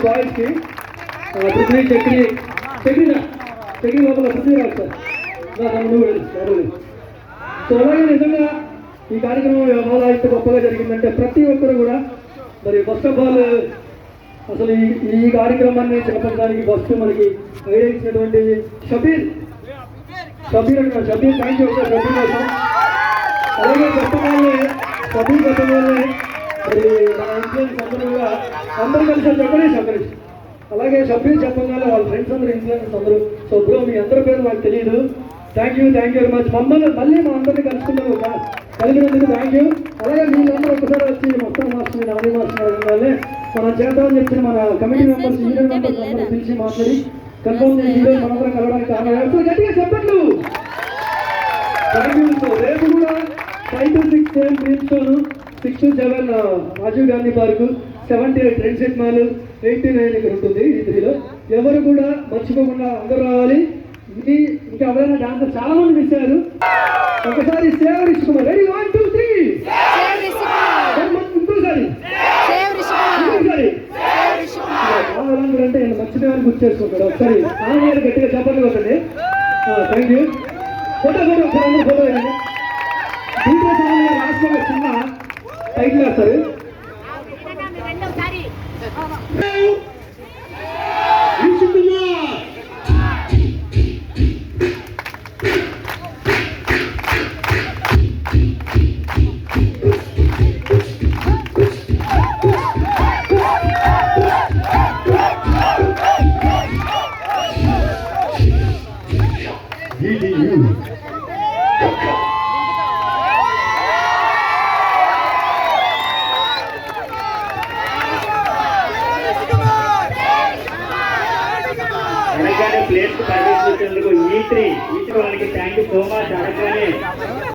బాయ్స్కి పృథ్వీ చక్రి లోపల పృథ్వీరాజ్ సార్ నా తమ్ముడు. సో అలాగే నిజంగా ఈ కార్యక్రమం చాలా ఇంత గొప్పగా జరిగిందంటే ప్రతి ఒక్కరు కూడా మరి ఫస్ట్ ఆఫ్ ఆల్ అసలు ఈ కార్యక్రమాన్ని చేపట్టడానికి ఫస్ట్ మనకి ఐడియా ఇచ్చినటువంటి Shabbir thank you sir. Shabbir కోసం అలాగే చెప్పగానే మరి మన ఇన్ఫ్లుయెన్స్ అందరూ కూడా అందరూ కలిసి అక్కడేసి అలాగే షబీర్ చెప్పగానే వాళ్ళ ఫ్రెండ్స్ అందరూ ఇన్ఫ్లుయెన్స్ అందరూ. సో బ్రో మీ అందరి పేరు నాకు తెలియదు. Thank you very much. మళ్ళీ మా అందరినీ కలుసుకున్నాము కలిగినందుకు థ్యాంక్ యూ. అలాగే వీళ్ళందరూ ఒకసారి వచ్చి మొత్తం మాస్టర్ నాని మాస్టర్ మనం చేద్దామని చెప్పిన మన కమిటీ మెంబర్స్ యూనియన్ మెంబర్స్ అందరూ పిలిచి మాట్లాడి కన్ఫర్మ్ చేసి ఈరోజు మనందరం కలవడానికి కారణం గట్టిగా చెప్పట్లు. Thank you. సో రేపు కూడా 5 to 6 AM డ్రీమ్ షోను, 6 to 7 Rajiv Gandhi park, 7 to 8 Trendset mall, 8 to 9 ఇక్కడ ఉంటుంది ఈ 3లో. ఎవరు కూడా మర్చిపోకుండా అందరూ రావాలి. ఇది ఇంకా ఎవరైనా డాన్సర్ చాలా మంది మిస్ అయ్యారు. ఒకసారి సేవ రిషికుమార్ రెడీ 1 2 3 ఇంకోసారి అంటే మర్చిపోయాలని గుర్తు చేసుకుంటాడు. ఒకసారి ఆమె గట్టిగా చెప్పండి ఒకటి. Thank you. ఫోటో ఒకసారి ఫోటో రాష్ట్రంలో చిన్న టైటిల్ వేస్తారు. అడగగానే ప్లేస్ పర్మిషన్ ఇచ్చేందుకు ఈ3 వాళ్ళకి థ్యాంక్ యూ సో మచ్. అడగగానే